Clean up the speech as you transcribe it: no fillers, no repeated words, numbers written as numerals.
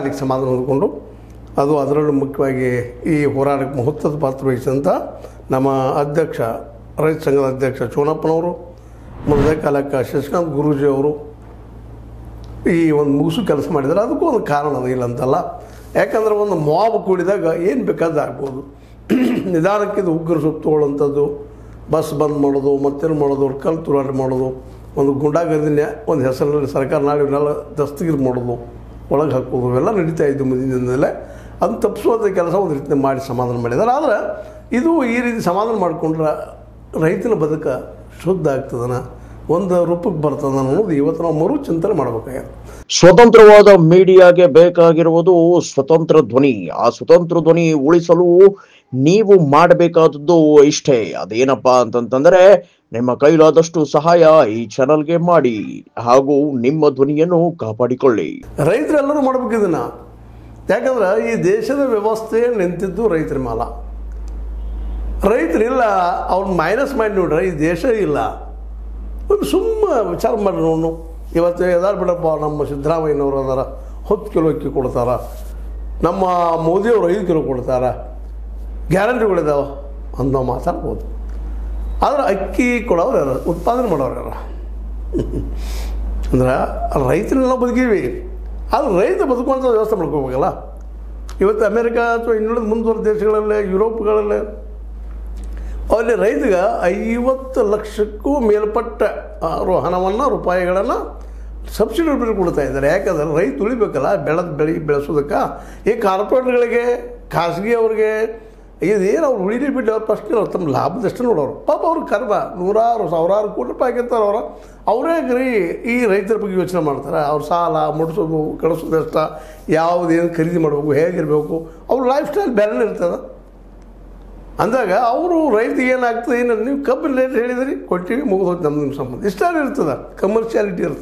ಅದಕ್ಕೆ ಸಮಾಧಾನ ಹೊಂದಿಕೊಂಡು ಅದು ಅದರಲ್ಲೂ ಮುಖ್ಯವಾಗಿ ಈ ಹೋರಾಟಕ್ಕೆ ಮಹತ್ವದ ಪಾತ್ರ ವಹಿಸಿದಂಥ ನಮ್ಮ ಅಧ್ಯಕ್ಷ ರೈತ ಸಂಘದ ಅಧ್ಯಕ್ಷ ಚೋನಪ್ಪನವರು, ಮೊದಲನೇ ಕಾಲಕ್ಕೆ ಶಶಿಕಾಂತ್ ಗುರೂಜಿ ಅವರು ಈ ಒಂದು ಮುಗಿಸು ಕೆಲಸ ಮಾಡಿದ್ದಾರೆ. ಅದಕ್ಕೂ ಒಂದು ಕಾರಣ ಅದು ಇಲ್ಲ ಅಂತಲ್ಲ. ಯಾಕಂದರೆ ಒಂದು ಮಾಬ್ ಕೂಡಿದಾಗ ಏನು ಬೇಕಾದ ಆಗ್ಬೋದು. ನಿಧಾನಕ್ಕೆ ಇದು ಉಗ್ರ ಸೊಪ್ಪು ತೊಗೊಳ್ಳೋಂಥದ್ದು, ಬಸ್ ಬಂದ್ ಮಾಡೋದು, ಮತ್ತೇನು ಮಾಡೋದು, ಕಲ್ಲು ತೂರಾಟ ಮಾಡೋದು, ಒಂದು ಗುಂಡಾಗರ್ದಿನ ಒಂದು ಹೆಸರಿನಲ್ಲಿ ಸರ್ಕಾರ ನಾಡಿನೆಲ್ಲ ದಸ್ತಗಿರಿ ಮಾಡೋದು, ಒಳಗೆ ಹಾಕೋದು ಇವೆಲ್ಲ ನಡೀತಾ ಇದ್ದು ಮುಂದಿನ ದಿನದಲ್ಲೇ. ಅದನ್ನು ತಪ್ಪಿಸುವಂಥ ಕೆಲಸ ಒಂದು ರೀತಿ ಮಾಡಿ ಸಮಾಧಾನ ಮಾಡಿದ್ದಾರೆ. ಆದರೆ ಇದು ಈ ರೀತಿ ಸಮಾಧಾನ ಮಾಡಿಕೊಂಡ್ರೆ ರೈತನ ಬದುಕ ಶುದ್ಧ ಆಗ್ತದನ, ಒಂದು ರೂಪಕ್ಕೆ ಬರ್ತದ ಅನ್ನೋದು ಇವತ್ತು ನಾವು ಮರು ಚಿಂತನೆ ಮಾಡಬೇಕಾಗಿದೆ. ಸ್ವತಂತ್ರವಾದ ಮೀಡಿಯಾಗೆ ಬೇಕಾಗಿರುವುದು ಸ್ವತಂತ್ರ ಧ್ವನಿ. ಆ ಸ್ವತಂತ್ರ ಧ್ವನಿ ಉಳಿಸಲು ನೀವು ಮಾಡಬೇಕಾದದ್ದು ಇಷ್ಟೇ. ಅದೇನಪ್ಪಾ ಅಂತಂತಂದ್ರೆ ನಿಮ್ಮ ಕೈಲಾದಷ್ಟು ಸಹಾಯ ಈ ಚಾನಲ್ಗೆ ಮಾಡಿ ಹಾಗೂ ನಿಮ್ಮ ಧ್ವನಿಯನ್ನು ಕಾಪಾಡಿಕೊಳ್ಳಿ. ರೈತರೆಲ್ಲರೂ ಮಾಡ್ಬೇಕು ಇದನ್ನ. ಯಾಕಂದ್ರೆ ಈ ದೇಶದ ವ್ಯವಸ್ಥೆ ನಿಂತಿದ್ದು ರೈತರ ಮೇಲ. ರೈತರಿಲ್ಲ, ಅವ್ರನ್ನ ಮೈನಸ್ ಮಾಡಿ ನೋಡ್ರೆ ಈ ದೇಶ ಇಲ್ಲ. ಒಂದು ಸುಮ್ಮನೆ ವಿಚಾರ ಮಾಡಿ ನೋಡು. ಇವತ್ತು ಎದಾರು ಬಿಡಪ್ಪ, ನಮ್ಮ ಸಿದ್ದರಾಮಯ್ಯನವರು ಅದಾರ 10 ಕಿಲೋ ಅಕ್ಕಿ ಕೊಡ್ತಾರ, ನಮ್ಮ ಮೋದಿಯವರು 5 ಕಿಲೋ ಕೊಡ್ತಾರ, ಗ್ಯಾರಂಟಿಗಳಿದ್ದಾವೆ ಅಂತ ನಾವು ಮಾತಾಡ್ಬೋದು. ಆದರೆ ಅಕ್ಕಿ ಕೊಡೋರು ಯಾರು, ಉತ್ಪಾದನೆ ಮಾಡೋರು ಯಾರು? ಅಂದ್ರೆ ರೈತರೆಲ್ಲ ಬದುಕೀವಿ. ಆದರೆ ರೈತ ಬದುಕುವಂಥ ವ್ಯವಸ್ಥೆ ಮಾಡ್ಕೋಬೇಕಲ್ಲ. ಇವತ್ತು ಅಮೇರಿಕ ಅಥವಾ ಇನ್ನುಳಿದ ಮುಂದುವರೆದ ದೇಶಗಳಲ್ಲೇ, ಯುರೋಪ್ಗಳಲ್ಲೇ ಅಲ್ಲಿ ರೈತಗೆ 50 ಲಕ್ಷಕ್ಕೂ ಮೇಲ್ಪಟ್ಟ ಹಣವನ್ನು, ರೂಪಾಯಿಗಳನ್ನು ಸಬ್ಸಿಡಿ ರೂಪದಲ್ಲಿ ಕೊಡ್ತಾ ಇದ್ದಾರೆ. ಯಾಕಂದ್ರೆ ರೈತ ಉಳಿಬೇಕಲ್ಲ, ಬೆಳೆ ಬೆಳೆಸೋದಕ್ಕೆ. ಈ ಕಾರ್ಪೊರೇಟ್ಗಳಿಗೆ, ಖಾಸಗಿ ಅವ್ರಿಗೆ ಇದೇನು ಅವ್ರು ಉಳಿಲಿ ಬಿಟ್ಟು ಅವ್ರ ಪ್ರಶ್ನೆ ಅವ್ರು ತಮ್ಮ ಲಾಭದಷ್ಟು ನೋಡೋರು. ಪಾಪ ಅವ್ರಿಗೆ ಕರ್ಮ ನೂರಾರು ಸಾವಿರಾರು ಕೋಟಿ ರೂಪಾಯಿ ಆಗಿರ್ತಾರೆ. ಅವರೇ ಈ ರೈತರ ಬಗ್ಗೆ ಯೋಚನೆ ಮಾಡ್ತಾರೆ. ಅವ್ರ ಸಾಲ ಮುಡಿಸೋದು, ಕಳಿಸೋದು ಎಷ್ಟ, ಯಾವುದೇನು ಖರೀದಿ ಮಾಡಬೇಕು, ಹೇಗಿರಬೇಕು, ಅವ್ರ ಲೈಫ್ ಸ್ಟೈಲ್ ಬೇರೆನೇ ಇರ್ತದೆ. ಅಂದಾಗ ಅವರು ರೈತಿಗೆ ಏನಾಗ್ತದೆ, ಏನು ನೀವು ಕಬ್ಬಿನ ರೇಟ್ ಹೇಳಿದ್ರಿ, ಕೊಟ್ಟಿವಿ, ಮುಗಿದೋದು, ನಮ್ಮ ಸಂಬಂಧ ಇಷ್ಟ ಇರ್ತದೆ. ಕಮರ್ಷಿಯಾಲಿಟಿ ಇರ್ತದೆ.